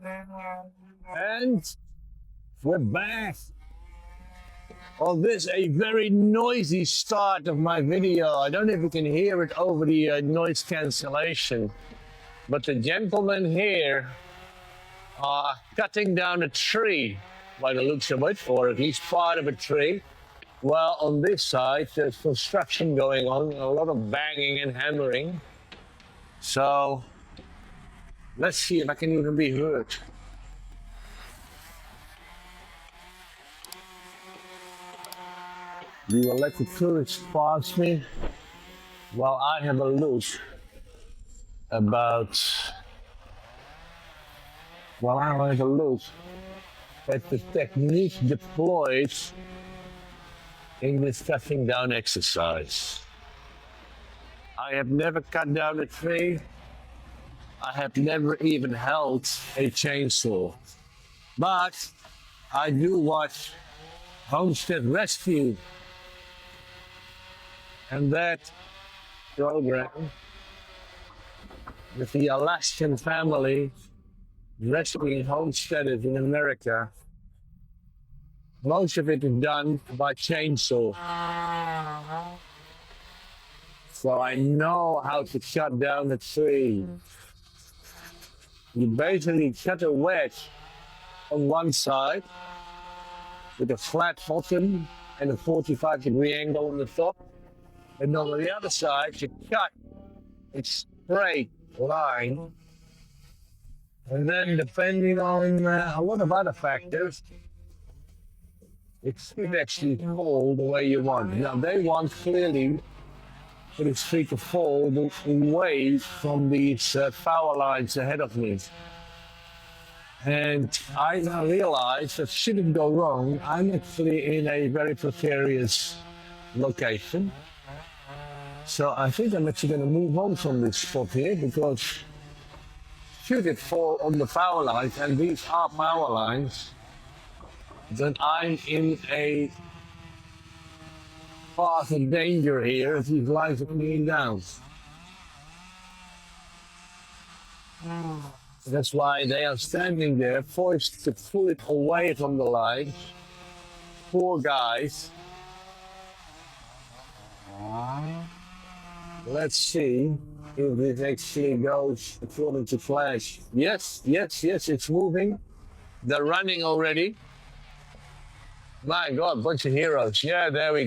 And we're back on this a very noisy start of my video. I don't know if you can hear it over the noise cancellation, but the gentlemen here are cutting down a tree by the looks of it, or at least part of a tree. Well, on this side, there's construction going on, a lot of banging and hammering. So let's see if I can even be heard. We will let the tourists pass me while I have a look about, at the technique deployed in this cutting down exercise. I have never cut down a tree. I have never even held a chainsaw. But I do watch Homestead Rescue. And that program with the Alaskan family rescuing homesteaders in America, most of it is done by chainsaw. So I know how to cut down a tree. You basically cut a wedge on one side with a flat bottom and a 45-degree angle on the top. And on the other side, you cut a straight line. And then depending on a lot of other factors, it should actually fall the way you want. Now they want clearly for the tree to fall away from these power lines ahead of me. And I now realize that shouldn't go wrong. I'm actually in a very precarious location. So I think I'm actually going to move on from this spot here, because should it fall on the power lines, and these are power lines, then I'm in a path of danger here if these lines are coming down. That's why they are standing there, forced to pull it away from the lines. Poor guys. Let's see if this actually goes according to flash. Yes, it's moving. They're running already. My God, bunch of heroes. Yeah, there we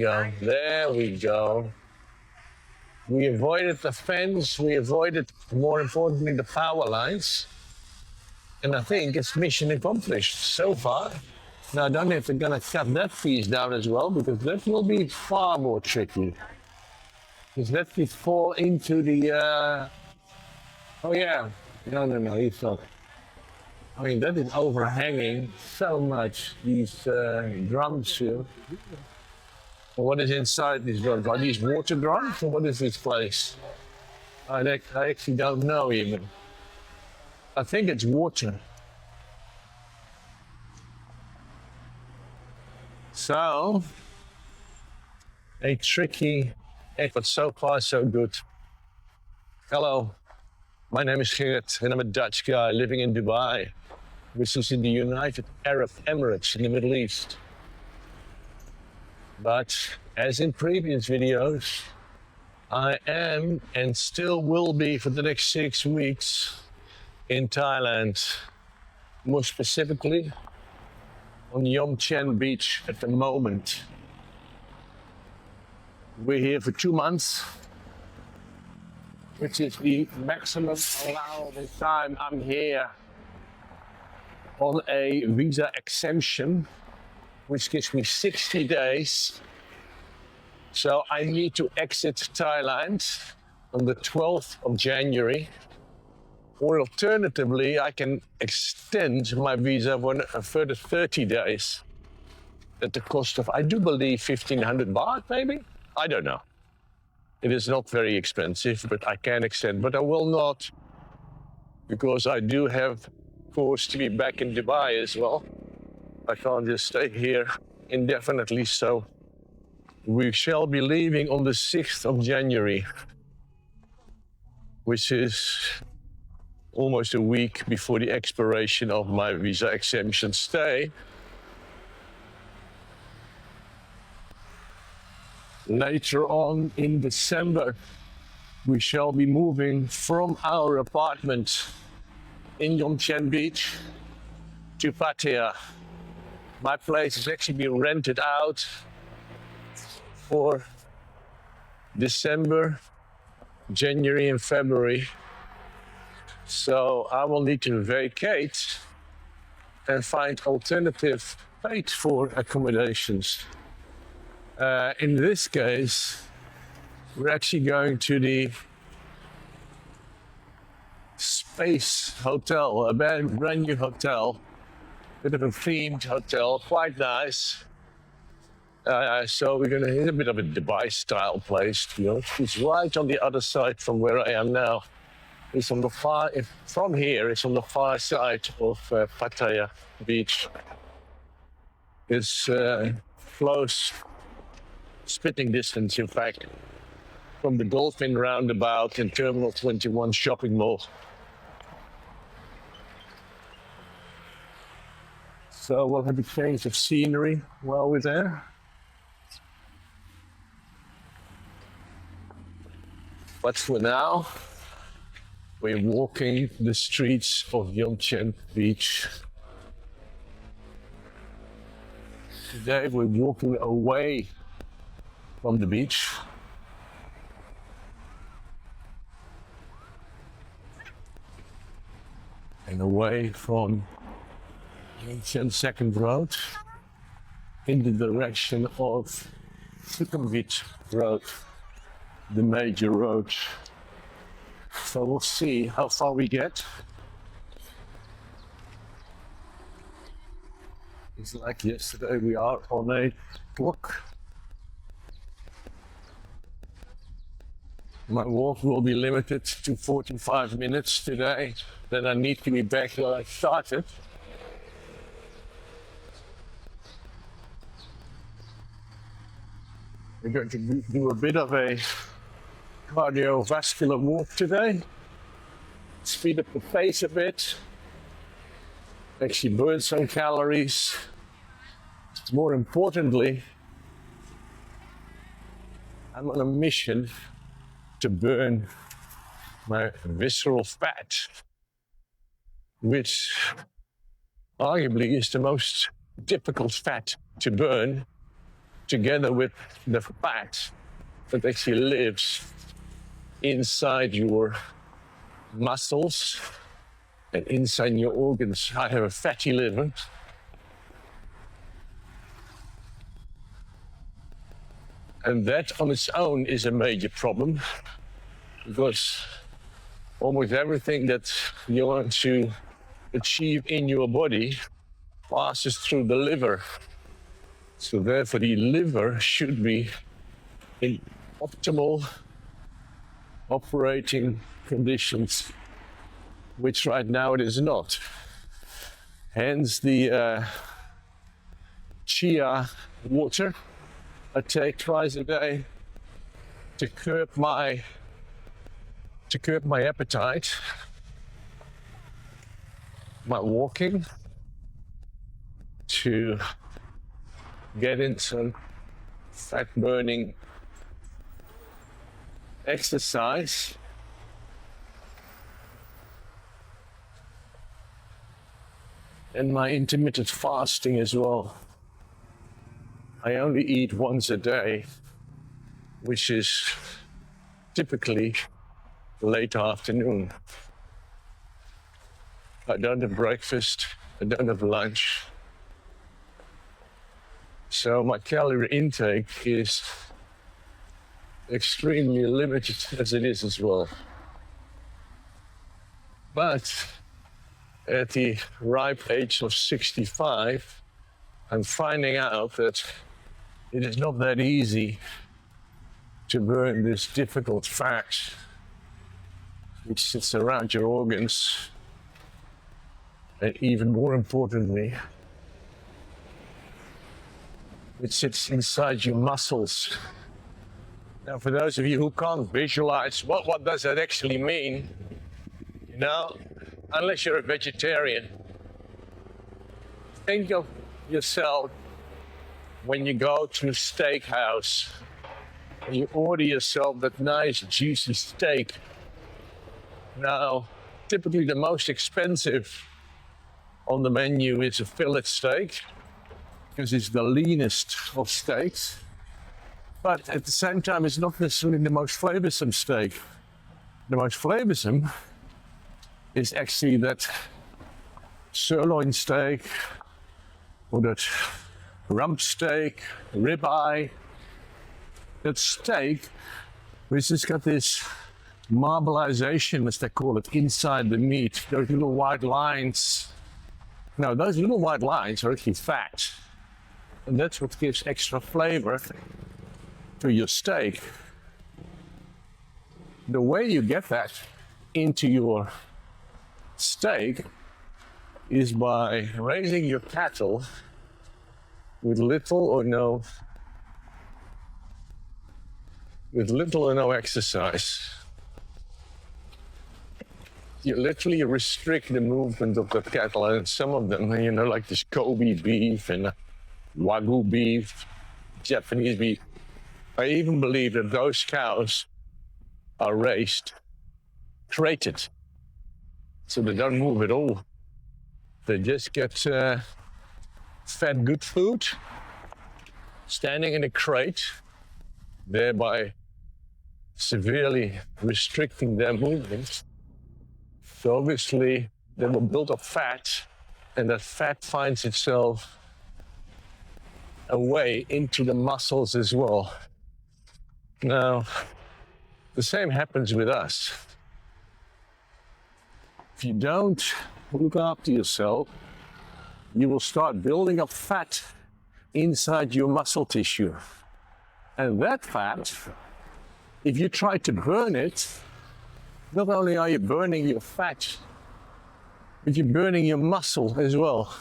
go. We avoided the fence. We avoided, more importantly, the power lines. And I think it's mission accomplished so far. Now, I don't know if they're going to cut that piece down as well, because that will be far more tricky. Because that will fall into the, oh yeah, no, he's not. I mean, that is overhanging so much, these drums here. What is inside these drums? Are these water drums, or what is this place? I actually don't know even. I think it's water. So, a tricky, but so far so good. Hello, my name is Geert and I'm a Dutch guy living in Dubai, which is in the United Arab Emirates in the Middle East. But as in previous videos, I am and still will be for the next 6 weeks in Thailand, more specifically on Jomtien beach at the moment. We're here for 2 months, which is the maximum allowable time I'm here on a visa exemption, which gives me 60 days. So I need to exit Thailand on the 12th of January. Or alternatively, I can extend my visa for a further 30 days at the cost of, I do believe, 1,500 baht, maybe? I don't know. It is not very expensive, but I can extend. But I will not, because I do have, of course, to be back in Dubai as well. I can't just stay here indefinitely. So we shall be leaving on the 6th of January, which is almost a week before the expiration of my visa exemption stay. Later on in December, we shall be moving from our apartment in Jomtien Beach to Pattaya. My place is actually being rented out for December, January and February. So I will need to vacate and find alternative paid for accommodations. In this case, we're actually going to the Space Hotel, a brand new hotel, bit of a themed hotel, quite nice. So we're going to hit a bit of a Dubai style place, you know. It's right on the other side from where I am now. It's on the far, from here, it's on the far side of Pattaya beach. It's close, spitting distance, in fact, from the Dolphin Roundabout and Terminal 21 shopping mall. So we'll have a change of scenery while we're there. But for now, we're walking the streets of Jomtien Beach. Today we're walking away from the beach. And away from Jomtien Second Road in the direction of Walkabout Road, the major road. So we'll see how far we get. It's like yesterday, we are on a walk. My walk will be limited to 45 minutes today. Then I need to be back where I started. We're going to do a bit of a cardiovascular walk today. Speed up the pace a bit. Actually burn some calories. More importantly, I'm on a mission to burn my visceral fat, which arguably is the most difficult fat to burn, together with the fat that actually lives inside your muscles and inside your organs. I have a fatty liver. And that on its own is a major problem, because almost everything that you want to achieve in your body passes through the liver. So therefore the liver should be in optimal operating conditions, which right now it is not. Hence the chia water I take twice a day to curb my appetite, my walking, to get into fat burning exercise. And my intermittent fasting as well. I only eat once a day, which is typically late afternoon. I don't have breakfast, I don't have lunch. So my calorie intake is extremely limited as it is as well. But at the ripe age of 65, I'm finding out that it is not that easy to burn this difficult fat which sits around your organs, and even more importantly, which sits inside your muscles. Now, for those of you who can't visualize what does that actually mean, you know, unless you're a vegetarian. Think of yourself when you go to a steakhouse and you order yourself that nice juicy steak. Now, typically the most expensive on the menu is a fillet steak because it's the leanest of steaks. But at the same time, it's not necessarily the most flavorsome steak. The most flavorsome is actually that sirloin steak or that rump steak, ribeye. That steak, which has got this marbleization, as they call it, inside the meat. Those little white lines. Now, those little white lines are actually fat. And that's what gives extra flavor to your steak. The way you get that into your steak is by raising your cattle with little or no exercise. You literally restrict the movement of the cattle, and some of them, like this Kobe beef and Wagyu beef, Japanese beef. I even believe that those cows are raised, crated, so they don't move at all. They just get fed good food, standing in a crate, thereby severely restricting their movements. So obviously they will build up fat, and that fat finds itself a way into the muscles as well. Now, the same happens with us. If you don't look after yourself, you will start building up fat inside your muscle tissue. And that fat, if you try to burn it, not only are you burning your fat, but you're burning your muscle as well.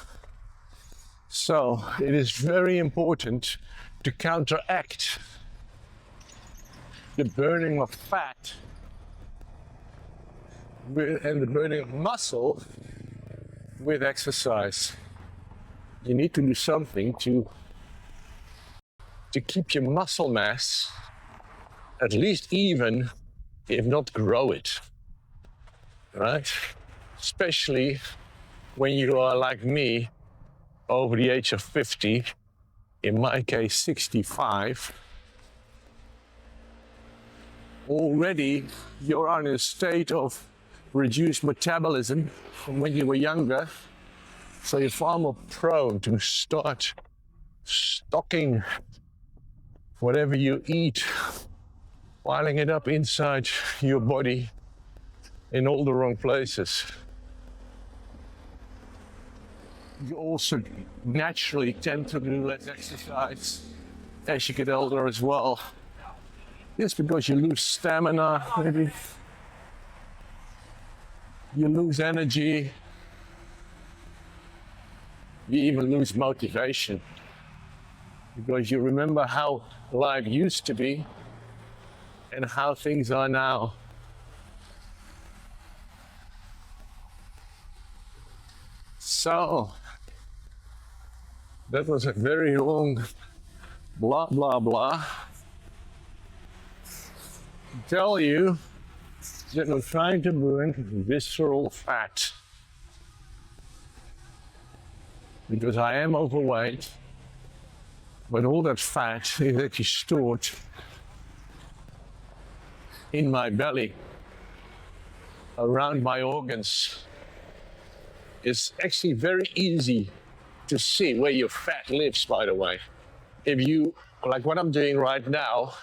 So it is very important to counteract the burning of fat and the burning of muscle with exercise. You need to do something to keep your muscle mass at least even, if not grow it, right? Especially when you are like me, over the age of 50, in my case 65, already you're in a state of reduced metabolism from when you were younger, so you're far more prone to start stocking whatever you eat, piling it up inside your body in all the wrong places. You also naturally tend to do less exercise as you get older as well. Just because you lose stamina, maybe. You lose energy. You even lose motivation. Because you remember how life used to be and how things are now. So, that was a very long blah, blah, blah. Tell you that I'm trying to burn visceral fat. Because I am overweight, but all that fat is actually stored in my belly, around my organs. It's actually very easy to see where your fat lives, by the way. If you, like what I'm doing right now,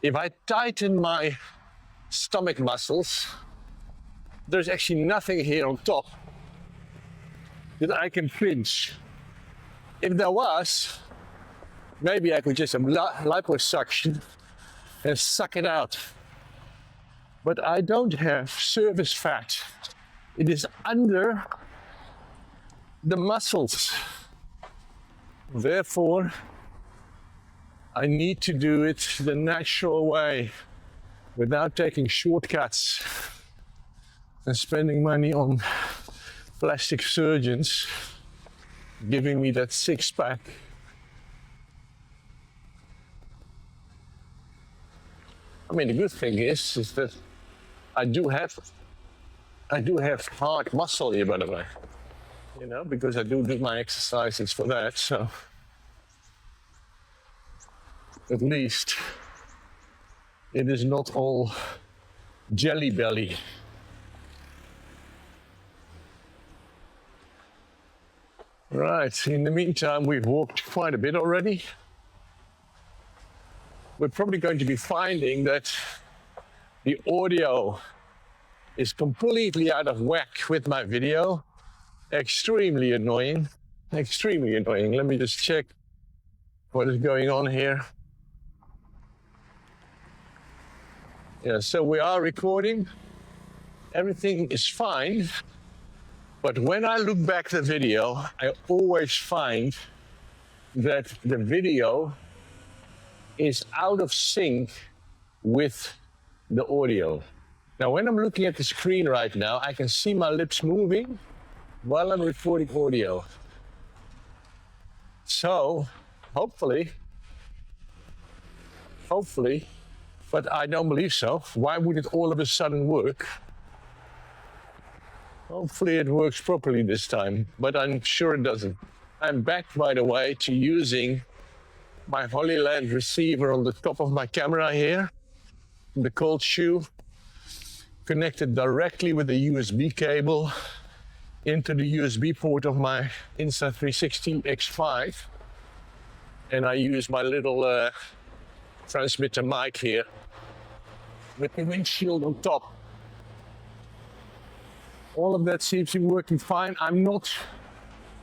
if I tighten my stomach muscles, there's actually nothing here on top that I can pinch. If there was, maybe I could just liposuction and suck it out. But I don't have surface fat. It is under the muscles. Therefore, I need to do it the natural way without taking shortcuts. and spending money on plastic surgeons giving me that six-pack. I mean, the good thing is that I do have hard muscle here, by the way. You know, because I do my exercises for that, so at least it is not all jelly belly. Right, in the meantime, we've walked quite a bit already. We're probably going to be finding that the audio is completely out of whack with my video. Extremely annoying, extremely annoying. Let me just check what is going on here. Yeah, so we are recording. Everything is fine. But when I look back at the video, I always find that the video is out of sync with the audio. Now, when I'm looking at the screen right now, I can see my lips moving while I'm recording audio. So, hopefully, but I don't believe so. Why would it all of a sudden work? Hopefully it works properly this time, but I'm sure it doesn't. I'm back, by the way, to using my Holyland receiver on the top of my camera here, the cold shoe, connected directly with the USB cable into the USB port of my Insta360 X5. And I use my little transmitter mic here with the windshield on top. All of that seems to be working fine. I'm not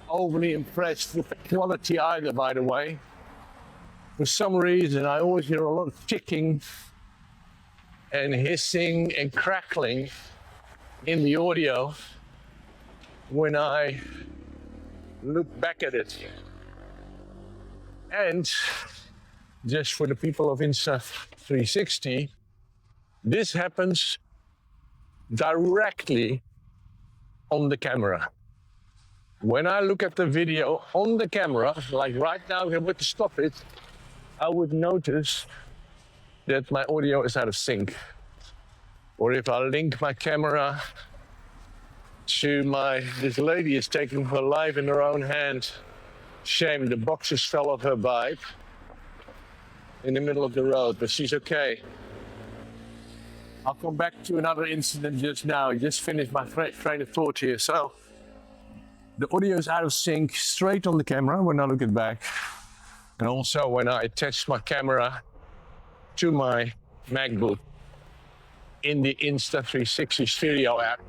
overly impressed with the quality either, by the way. For some reason, I always hear a lot of ticking and hissing and crackling in the audio when I look back at it. And just for the people of Insta360, this happens directly on the camera. When I look at the video on the camera, like right now here with the stop it, I would notice that my audio is out of sync. Or if I link my camera to this lady is taking her life in her own hand. Shame, the boxes fell off her bike in the middle of the road, but she's okay. I'll come back to another incident just now. I just finished my train of thought here. So the audio is out of sync straight on the camera when I look it back. And also when I attach my camera to my MacBook in the Insta360 stereo app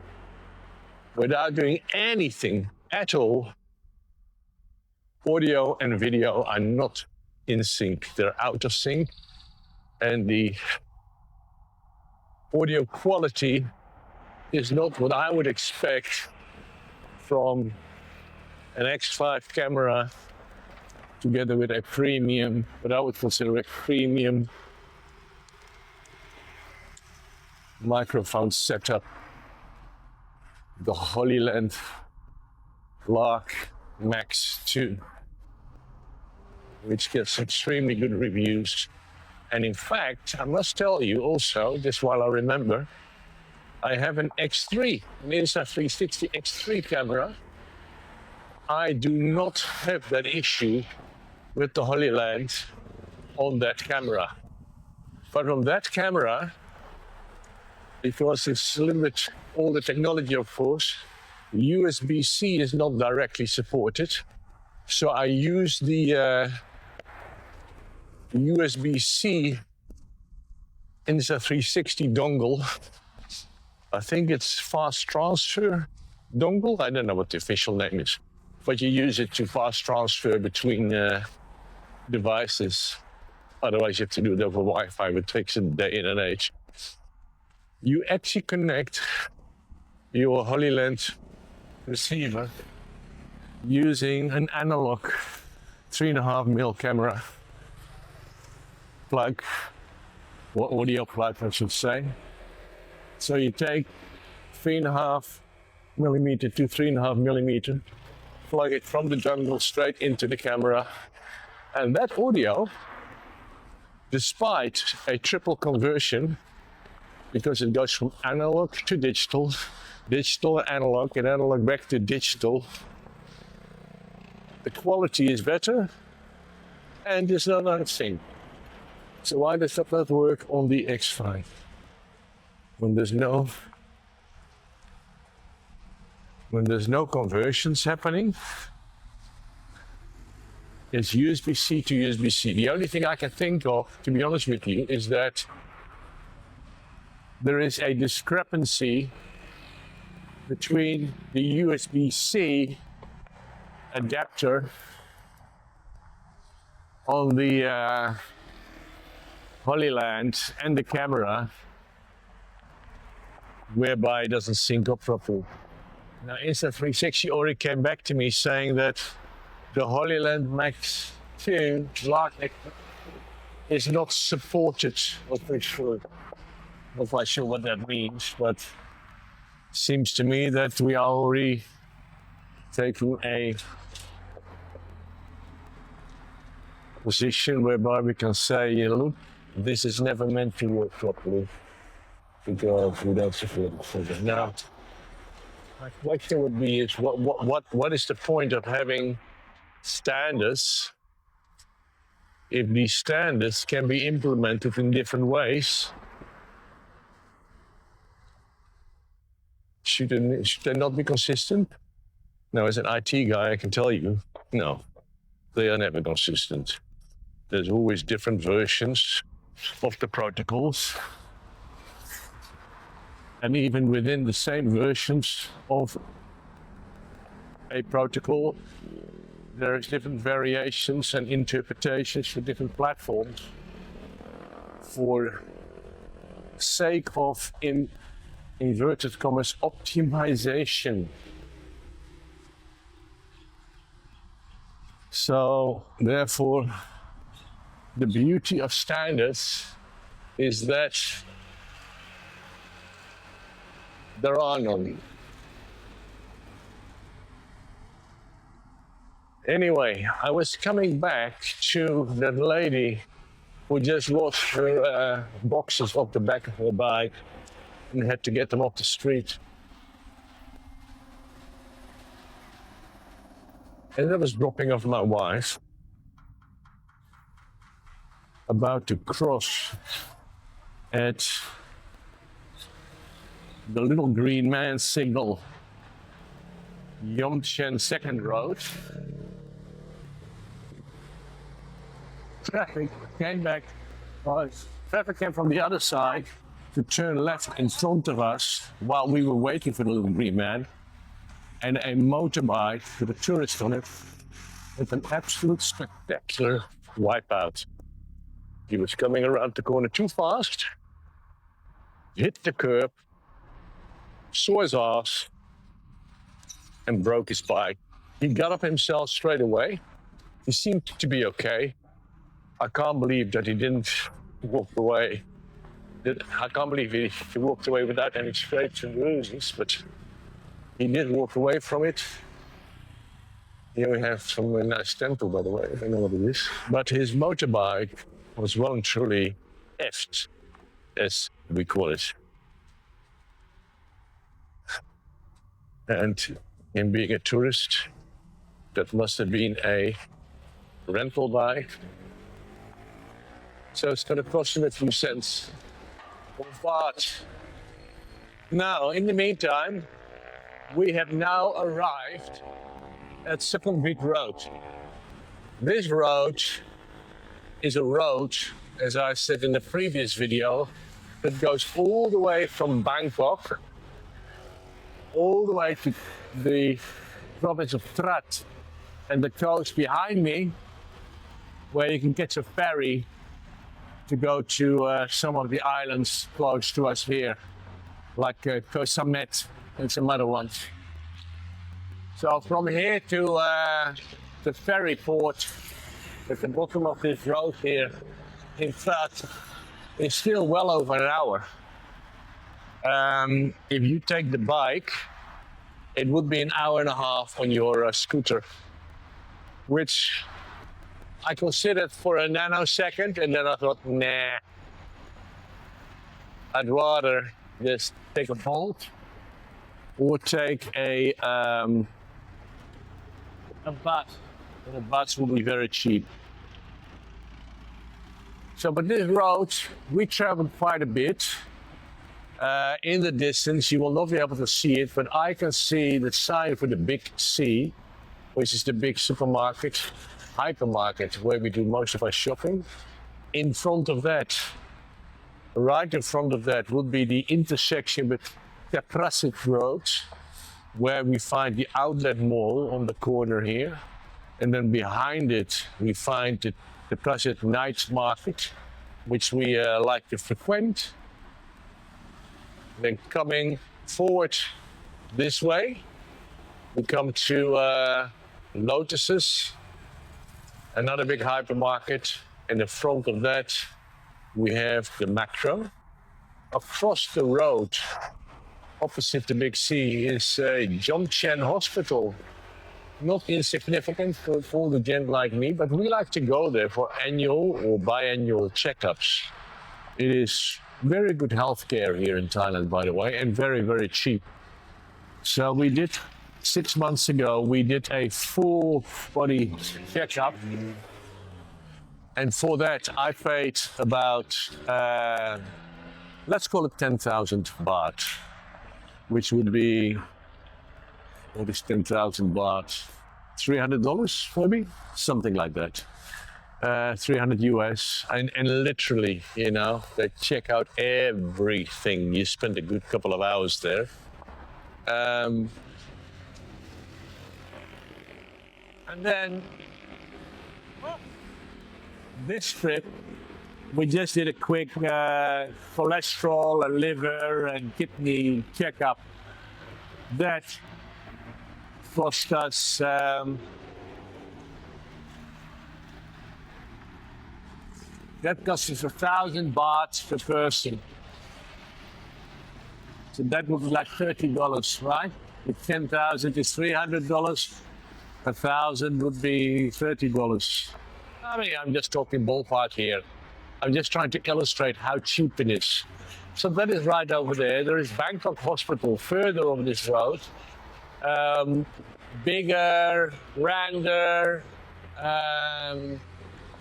without doing anything at all, audio and video are not in sync. They're out of sync. And the audio quality is not what I would expect from an X5 camera together with a premium, what I would consider a premium microphone setup. The Holyland Lark Max 2, which gets extremely good reviews. And in fact, I must tell you also, just while I remember, I have an X3, an Insta360 X3 camera. I do not have that issue with the Holyland on that camera. But on that camera, because it's a little bit older technology, of course, USB-C is not directly supported. So I use the USB-C Insta360 dongle. I think it's fast transfer dongle. I don't know what the official name is, but you use it to fast transfer between devices. Otherwise, you have to do it over Wi-Fi, which takes a day and an age. You actually connect your Holyland receiver using an analog 3.5mm camera plug, or audio plug, I should say. So you take 3.5mm to 3.5mm, plug it from the dongle straight into the camera. And that audio, despite a triple conversion, because it goes from analog to digital, digital to analog, and analog back to digital, the quality is better, and there's no other thing. So why does that not work on the X5? When there's no conversions happening, it's USB-C to USB-C. The only thing I can think of, to be honest with you, is that there is a discrepancy between the USB-C adapter on the Holy Land and the camera, whereby it doesn't sync up properly. Now, Insta360 already came back to me saying that the Holy Land Max 2 Lark is not supported. Not quite sure what that means, but seems to me that we are already taking a position whereby we can say, you know, this is never meant to work properly because we don't support it. Now, my question would be: is what is the point of having standards if these standards can be implemented in different ways? Should they not be consistent? Now, as an IT guy, I can tell you, no, they are never consistent. There's always different versions of the protocols. And even within the same versions of a protocol, there is different variations and interpretations for different platforms for sake of, in inverted commas, optimization. So therefore, the beauty of standards is that there are none. Anyway, I was coming back to that lady who just lost her boxes off the back of her bike and had to get them off the street. And I was dropping off my wife, about to cross at the little green man signal, Jomtien 2nd Road. Traffic came back, traffic came from the other side to turn left in front of us while we were waiting for the little green man, and a motorbike with a tourist on it with an absolute spectacular wipeout. He was coming around the corner too fast, hit the curb, saw his ass, and broke his bike. He got up himself straight away. He seemed to be okay. I can't believe that he didn't walk away. I can't believe he walked away without any scrapes and bruises, but he did walk away from it. Here we have some nice temple, by the way. I don't know what it is. But his motorbike was well and truly effed, as we call it. And him being a tourist, that must have been a rental bike. So it's going to cost him a few cents. But now, in the meantime, we have now arrived at Sukhumvit Road. This road is a road, as I said in the previous video, that goes all the way from Bangkok, all the way to the province of Trat and the coast behind me, where you can catch a ferry to go to some of the islands close to us here, like Koh Samet and some other ones. So from here to the ferry port at the bottom of this road here in Trat is still well over an hour. If you take the bike, it would be an hour and a half on your scooter, which I considered for a nanosecond, and then I thought, nah, I'd rather just take a Bolt or take a bus. And a bus will be very cheap. So, but this road, we traveled quite a bit. In the distance, you will not be able to see it, but I can see the sign for the Big C, which is the big supermarket, hypermarket, where we do most of our shopping. In front of that, right in front of that, would be the intersection with Pattaya Road, where we find the outlet mall on the corner here. And then behind it, we find the Pattaya night market, which we like to frequent. Then coming forward this way, we come to Lotus's, another big hypermarket. In the front of that, we have the Macro. Across the road, opposite the Big C, is Jomtien Hospital. Not insignificant for all the gent like me, but we like to go there for annual or biannual checkups. It is very good healthcare here in Thailand, by the way, and very, very cheap. So we did, 6 months ago, we did a full body checkup. And for that, I paid about, let's call it 10,000 baht, which would be, what is 10,000 baht? $300 maybe? Something like that. 300 US, and literally, you know, they check out everything. You spend a good couple of hours there. And then this trip, we just did a quick cholesterol and liver and kidney checkup. That cost us that cost us 1,000 baht per person. So that would be like $30, right? If 10,000 is $300, 1,000 would be $30. I mean, I'm just talking ballpark here. I'm just trying to illustrate how cheap it is. So that is right over there. There is Bangkok Hospital further over this road. Bigger, grander,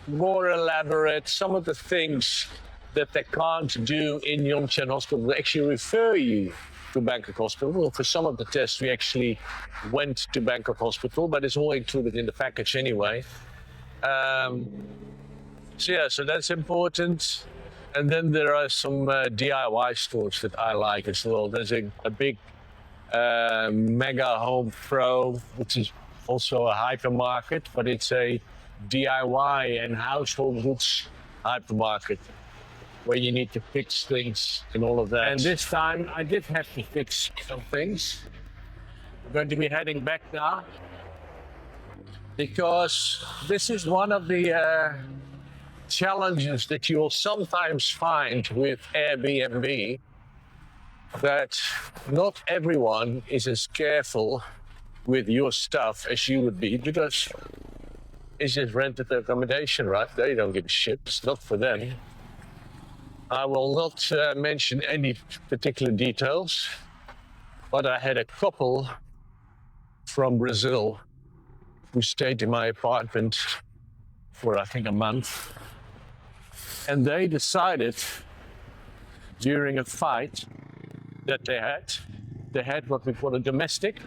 more elaborate. Some of the things that they can't do in Jomtien Hospital, they actually refer you to Bangkok Hospital. Well, for some of the tests, we actually went to Bangkok Hospital, but it's all included in the package anyway. So that's important. And then there are some DIY stores that I like as well. There's a big Mega Home Pro, which is also a hypermarket, but it's a DIY and household goods hypermarket where you need to fix things and all of that. And this time I did have to fix some things. I'm going to be heading back now because this is one of the challenges that you'll sometimes find with Airbnb, that not everyone is as careful with your stuff as you would be, because it's just rented accommodation, right? They don't give a shit. It's not for them. I will not mention any particular details, but I had a couple from Brazil who stayed in my apartment for, I think, a month. And they decided during a fight that they had what we call a domestic.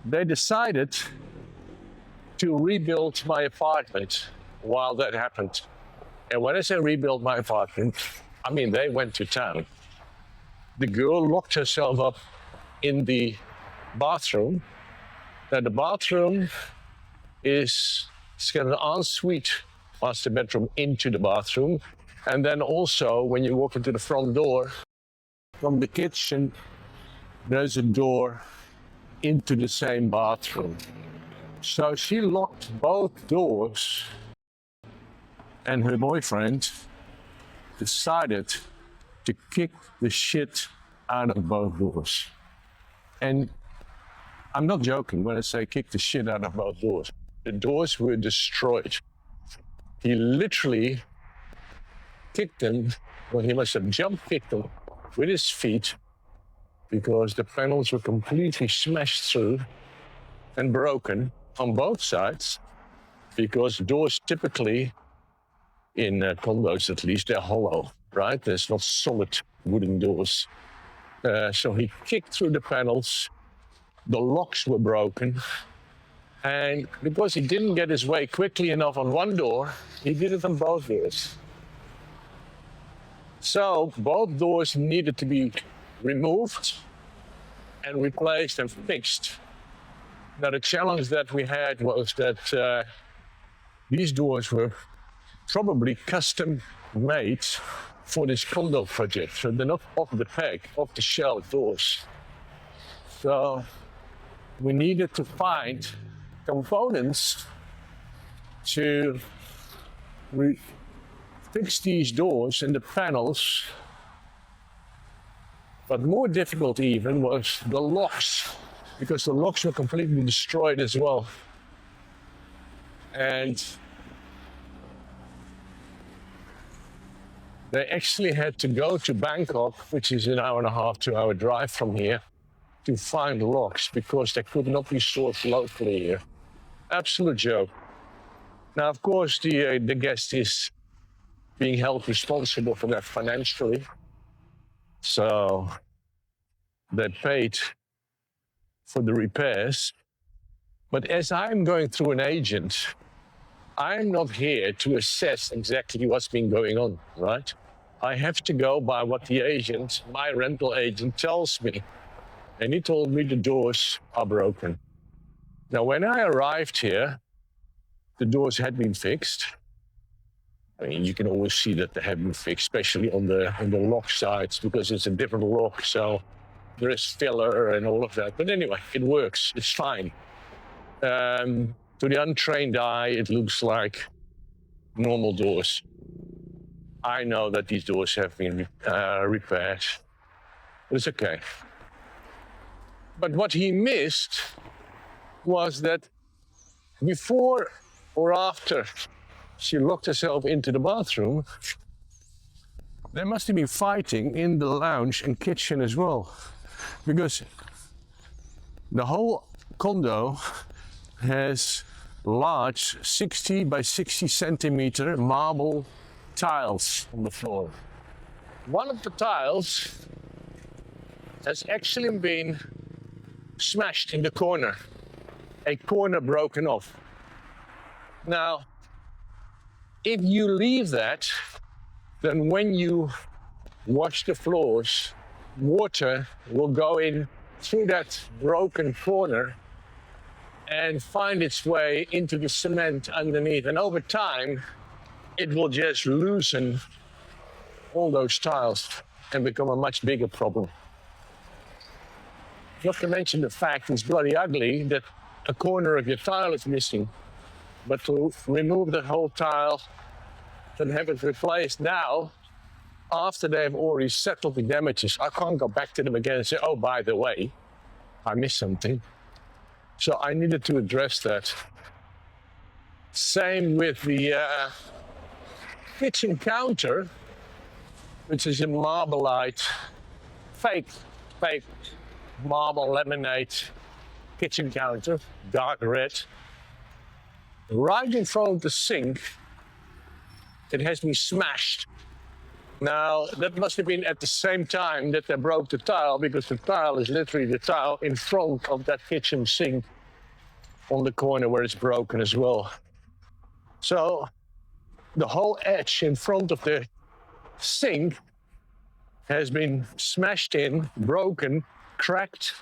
They decided to rebuild my apartment while that happened. And when I say rebuild my apartment, I mean they went to town. The girl locked herself up in the bathroom. Now the bathroom it's got an ensuite master bedroom into the bathroom. And then also when you walk into the front door, from the kitchen, there's a door into the same bathroom. So she locked both doors, and her boyfriend decided to kick the shit out of both doors. And I'm not joking when I say kick the shit out of both doors. The doors were destroyed. He literally kicked them, well, he must have jump kicked them with his feet because the panels were completely smashed through and broken on both sides, because doors typically, in condos at least, they're hollow, right? There's not solid wooden doors. So he kicked through the panels, the locks were broken, and because he didn't get his way quickly enough on one door, he did it on both doors. So both doors needed to be removed and replaced and fixed. Now the challenge that we had was that these doors were probably custom made for this condo project. So they're not off the peg, off the shelf doors. So we needed to find components to fix these doors and the panels. But more difficult even was the locks, because the locks were completely destroyed as well. And they actually had to go to Bangkok, which is an hour and a half, 2 hour drive from here, to find locks because they could not be sourced locally here. Absolute joke. Now, of course, the guest is being held responsible for that financially. So they paid for the repairs. But as I'm going through an agent, I'm not here to assess exactly what's been going on, right? I have to go by what the agent, my rental agent, tells me. And he told me the doors are broken. Now, when I arrived here, the doors had been fixed. I mean, you can always see that they have been fixed, especially on the lock sides, because it's a different lock, so there is filler and all of that. But anyway, it works, it's fine. To the untrained eye, it looks like normal doors. I know that these doors have been repaired, but it's okay. But what he missed was that before or after she locked herself into the bathroom, they must have been fighting in the lounge and kitchen as well, because the whole condo has large 60 by 60 centimeter marble tiles on the floor. One of the tiles has actually been smashed in the corner, a corner broken off. Now, if you leave that, then when you wash the floors, water will go in through that broken corner and find its way into the cement underneath. And over time, it will just loosen all those tiles and become a much bigger problem. Not to mention the fact it's bloody ugly that a corner of your tile is missing. But to remove the whole tile and have it replaced now, after they've already settled the damages, I can't go back to them again and say, oh, by the way, I missed something. So I needed to address that. Same with the kitchen counter, which is a Marbleite, fake marble laminate kitchen counter, dark red. Right in front of the sink, it has been smashed. Now, that must have been at the same time that they broke the tile, because the tile is literally the tile in front of that kitchen sink on the corner where it's broken as well. So the whole edge in front of the sink has been smashed in, broken, cracked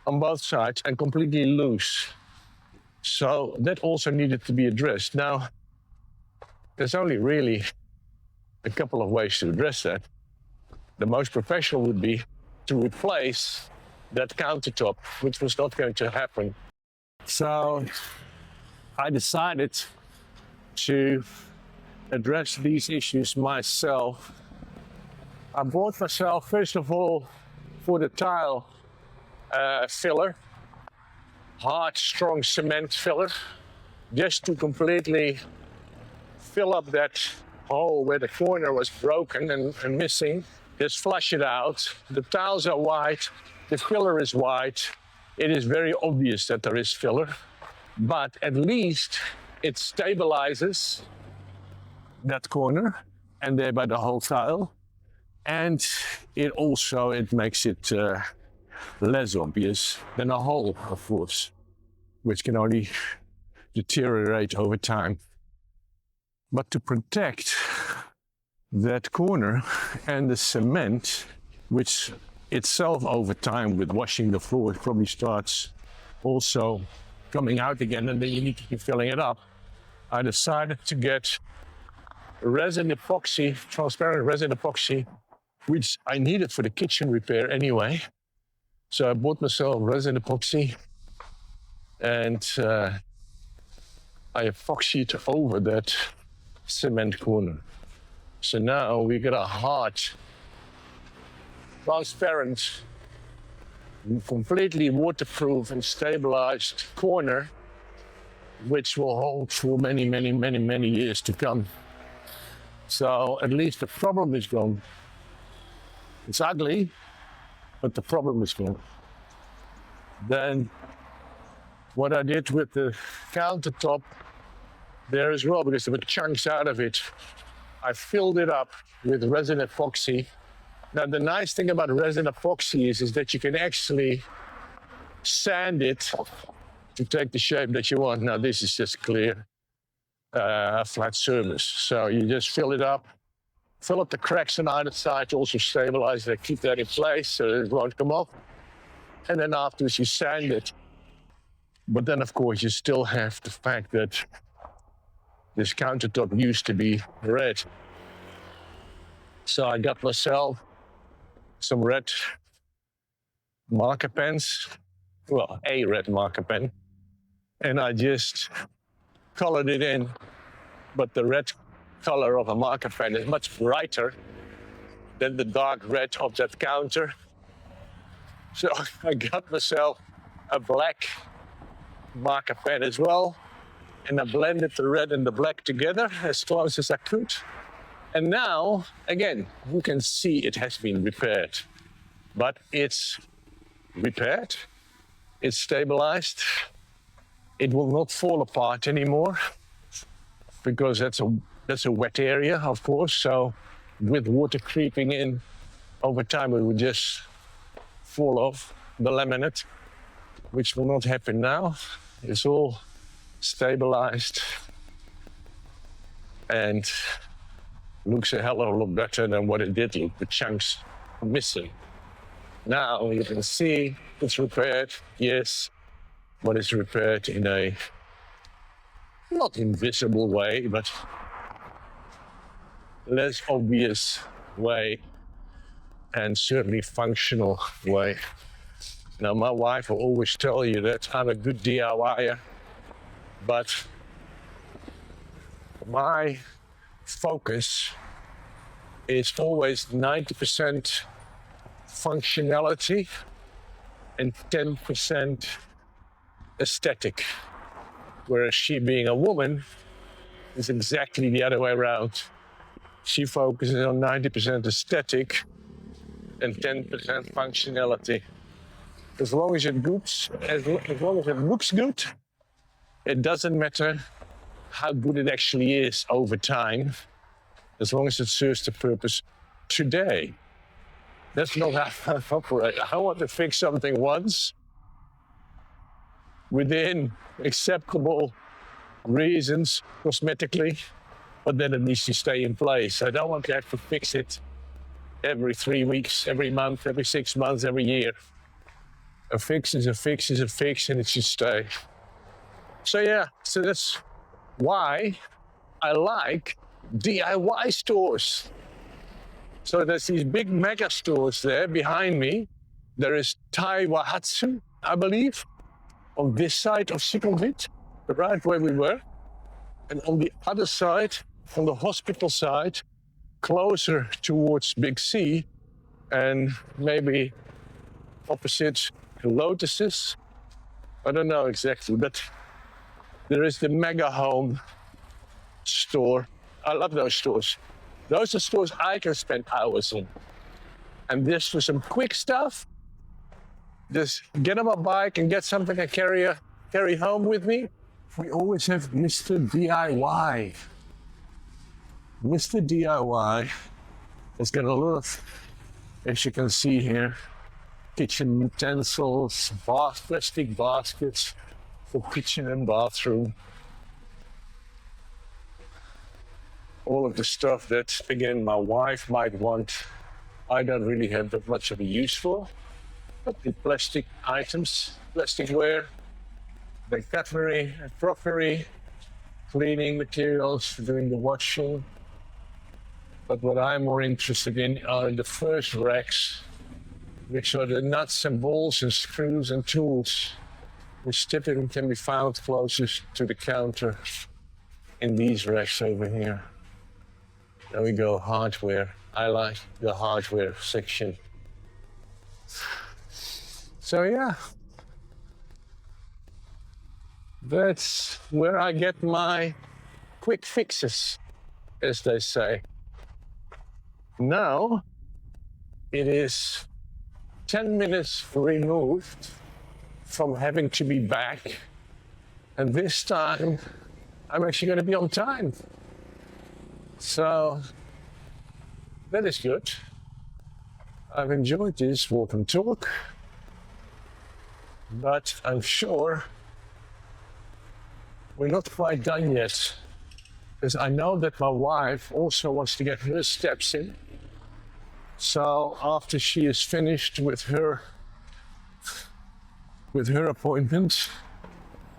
on both sides and completely loose. So that also needed to be addressed. Now, there's only really a couple of ways to address that. The most professional would be to replace that countertop, which was not going to happen. So I decided to address these issues myself I bought myself, first of all, for the tile filler, hard, strong cement filler, just to completely fill up that hole where the corner was broken and missing. Just flush it out. The tiles are white, the filler is white. It is very obvious that there is filler, but at least it stabilizes that corner and thereby the whole tile. And it makes it less obvious than a hole, of course, which can only deteriorate over time. But to protect that corner and the cement, which itself over time with washing the floor probably starts also coming out again, and then you need to keep filling it up, I decided to get resin epoxy, transparent resin epoxy, which I needed for the kitchen repair anyway. So I bought myself resin epoxy and I epoxied over that cement corner. So now we got a hard, transparent, completely waterproof and stabilized corner, which will hold for many, many, many, many years to come. So at least the problem is gone. It's ugly, but the problem is gone. Then what I did with the countertop there as well, because there were chunks out of it, I filled it up with resin epoxy. Now the nice thing about resin epoxy is that you can actually sand it to take the shape that you want. Now this is just clear flat surface. So you just fill it up, fill up the cracks on either side, also stabilize it, keep that in place so it won't come off. And then afterwards you sand it. But then of course you still have the fact that this countertop used to be red. So I got myself some red marker pens, well, a red marker pen, and I just colored it in. But the red color of a marker pen is much brighter than the dark red of that counter. So I got myself a black marker pen as well, and I blended the red and the black together as close as I could. And now, again, you can see it has been repaired, but it's repaired, it's stabilized, it will not fall apart anymore, because that's a wet area, of course, so with water creeping in over time, it would just fall off the laminate, which will not happen now. It's all stabilized and looks a hell of a lot better than what it did look, the chunks missing. Now you can see it's repaired, yes, but it's repaired in a not invisible way, but less obvious way, and certainly functional way. Now my wife will always tell you that I'm a good DIYer, but my focus is always 90% functionality and 10% aesthetic. Whereas she, being a woman, is exactly the other way around. She focuses on 90% aesthetic and 10% functionality. As long as it looks good, it doesn't matter how good it actually is over time, as long as it serves the purpose today. That's not how I operate. I want to fix something once within acceptable reasons, cosmetically, but then it needs to stay in place. I don't want to have to fix it every 3 weeks, every month, every 6 months, every year. A fix is a fix is a fix, and it should stay. So yeah, so that's why I like DIY stores. So there's these big mega stores there behind me. There is Taiwahatsu, I believe, on this side of Sukhumvit, right where we were. And on the other side, on the hospital side, closer towards Big C and maybe opposite Lotuses. I don't know exactly, but there is the Mega Home store. I love those stores. Those are stores I can spend hours in. And this for some quick stuff, just get on my bike and get something I carry home with me. We always have Mr. DIY. Mr. DIY has got a lot of, as you can see here, kitchen utensils, plastic baskets for kitchen and bathroom. All of the stuff that, again, my wife might want. I don't really have that much of a use for. But the plastic items, plasticware, the cutlery, crockery, cleaning materials for doing the washing. But what I'm more interested in are the first racks, which are the nuts and bolts and screws and tools, which typically can be found closest to the counter in these racks over here. There we go, hardware. I like the hardware section. So yeah, that's where I get my quick fixes, as they say. Now, it is 10 minutes removed from having to be back. And this time, I'm actually going to be on time. So, that is good. I've enjoyed this walk and talk. But I'm sure we're not quite done yet. Because I know that my wife also wants to get her steps in. So after she is finished with her appointment,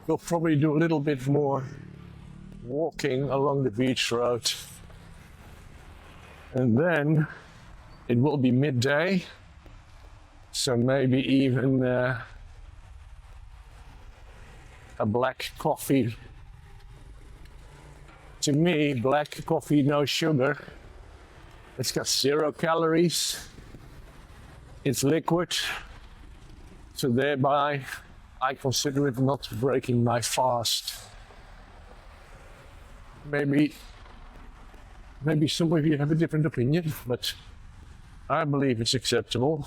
we'll probably do a little bit more walking along the beach road. And then it will be midday, so maybe even a black coffee. To me, black coffee, no sugar. It's got 0 calories. It's liquid. So thereby, I consider it not breaking my fast. Maybe some of you have a different opinion, but I believe it's acceptable.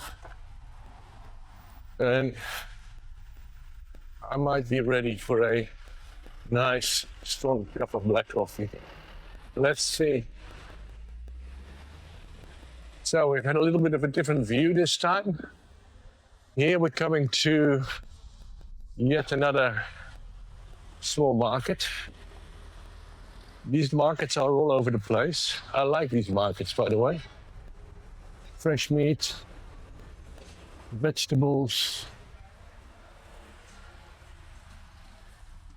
And I might be ready for a nice, strong cup of black coffee. Let's see. So we've had a little bit of a different view this time. Here we're coming to yet another small market. These markets are all over the place. I like these markets, by the way. Fresh meat, vegetables,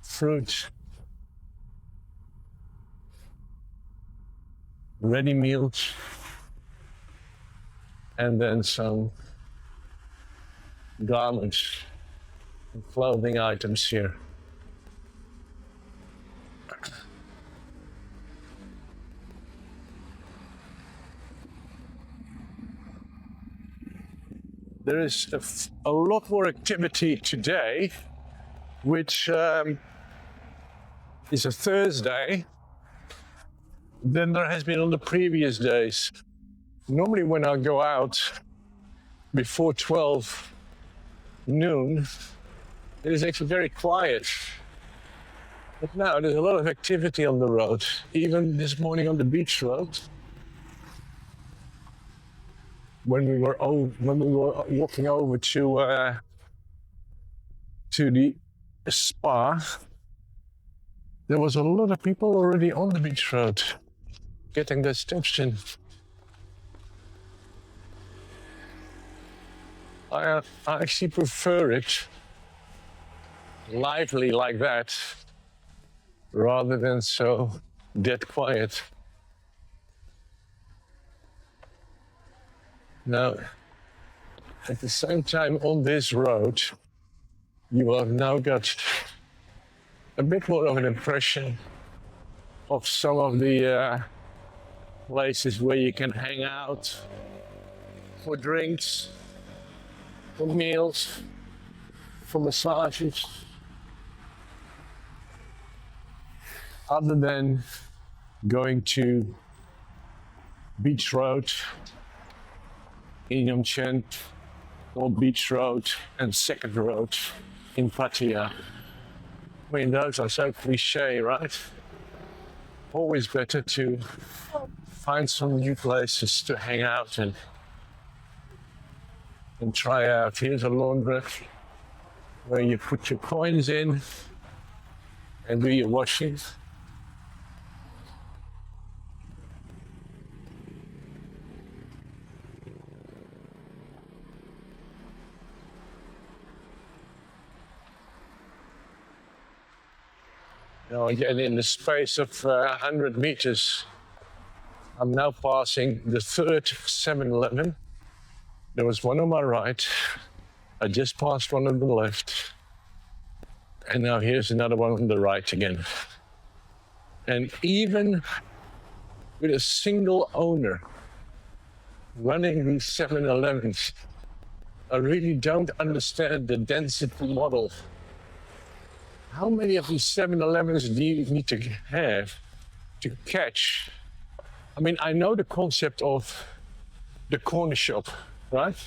fruit, ready meals, and then some garments and clothing items here. There is a lot more activity today, which is a Thursday, than there has been on the previous days. Normally when I go out before 12 noon, it is actually very quiet. But now there's a lot of activity on the road. Even this morning on the beach road, when we were walking over to the spa, there was a lot of people already on the beach road getting their steps in. I actually prefer it lively like that rather than so dead quiet. Now, at the same time on this road, you have now got a bit more of an impression of some of the places where you can hang out for drinks, for meals, for massages. Other than going to Beach Road in Jomtien or Beach Road and Second Road in Pattaya. I mean, those are so cliche, right? Always better to find some new places to hang out and try out. Here's a laundrette where you put your coins in and do your washing. And in the space of 100 meters, I'm now passing the third 7-Eleven. There was one on my right. I just passed one on the left. And now here's another one on the right again. And even with a single owner running these 7-Elevens, I really don't understand the density model. How many of these 7-Elevens do you need to have to catch? I mean, I know the concept of the corner shop, right?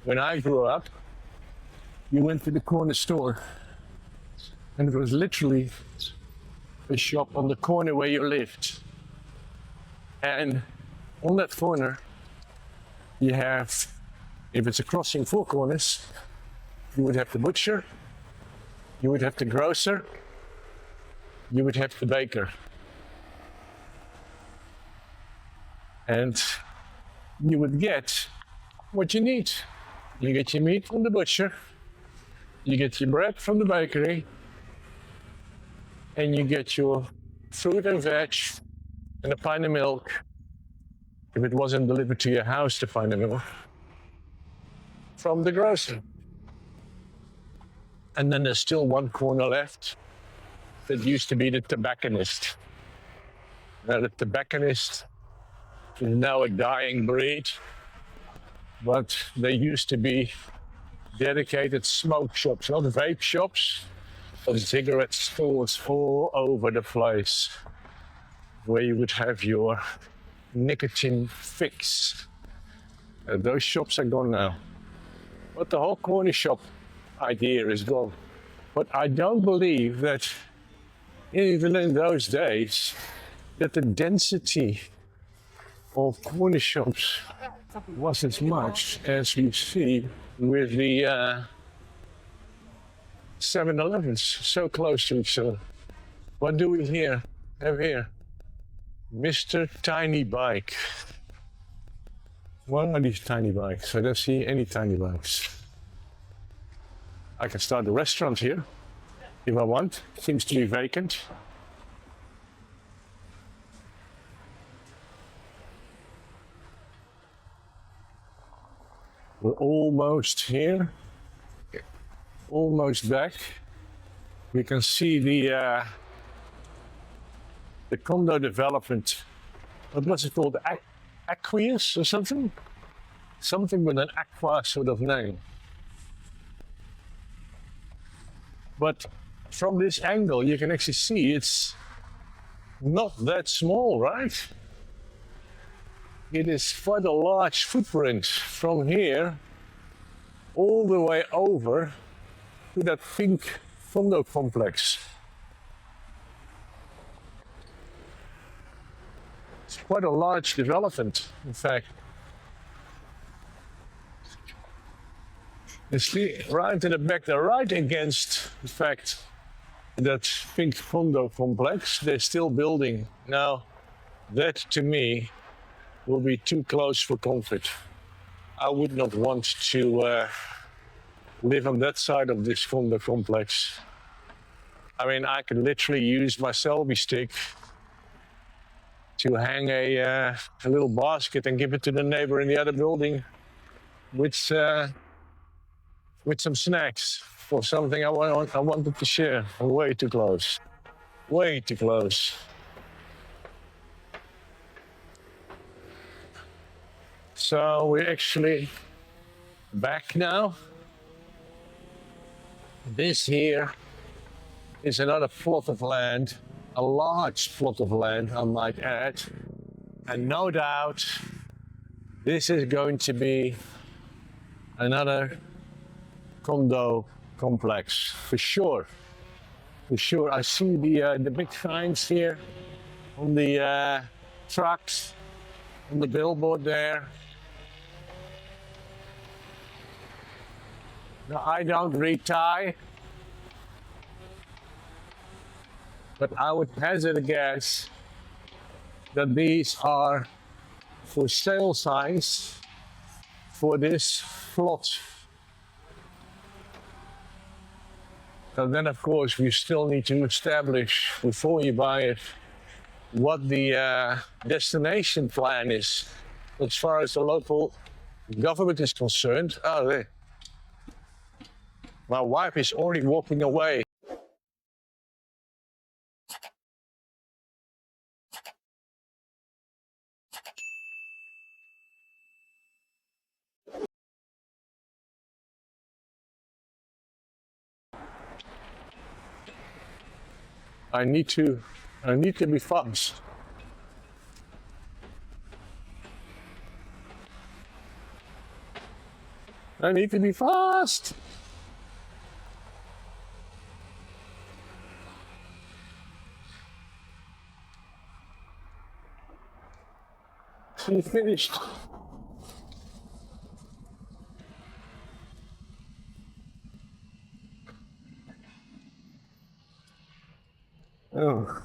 When I grew up, you went to the corner store and it was literally a shop on the corner where you lived. And on that corner, you have, if it's a crossing 4 corners, you would have the butcher, you would have the grocer, you would have the baker. And you would get what you need. You get your meat from the butcher, you get your bread from the bakery, and you get your fruit and veg and a pint of milk. If it wasn't delivered to your house, the pint of milk, from the grocer. And then there's still one corner left that used to be the tobacconist. Now, the tobacconist is now a dying breed, but they used to be dedicated smoke shops, not vape shops, but cigarette stores all over the place, where you would have your nicotine fix. Those shops are gone now. But the whole corner shop idea is gone. But I don't believe that even in those days that the density of corner shops was as much as we see with the 7-Elevens so close to each other. What do we have here? Mr. Tiny Bike. What are these tiny bikes? I don't see any tiny bikes. I can start a restaurant here if I want. Seems to be vacant. We're almost here, almost back. We can see the condo development. What was it called? Aqueous or something? Something with an aqua sort of name. But from this angle, you can actually see it's not that small, right? It is quite a large footprint from here all the way over to that pink condo complex. It's quite a large development, in fact. You see, right in the back, they're right against, in fact, that pink condo complex. They're still building. Now, that to me will be too close for comfort. I would not want to live on that side of this condo complex. I mean, I could literally use my selfie stick to hang a little basket and give it to the neighbor in the other building with some snacks or something I wanted to share. I'm way too close. Way too close. So we're actually back now. This here is another plot of land, a large plot of land, I might add. And no doubt this is going to be another condo complex for sure. For sure, I see the big signs here on the trucks, on the billboard there. Now, I don't read Thai, but I would hazard a guess that these are for sale signs for this plot. So then, of course, we still need to establish before you buy it what the destination plan is as far as the local government is concerned. Oh, there. My wife is already walking away. I need to be fast. I need to be fast. She finished. Oh.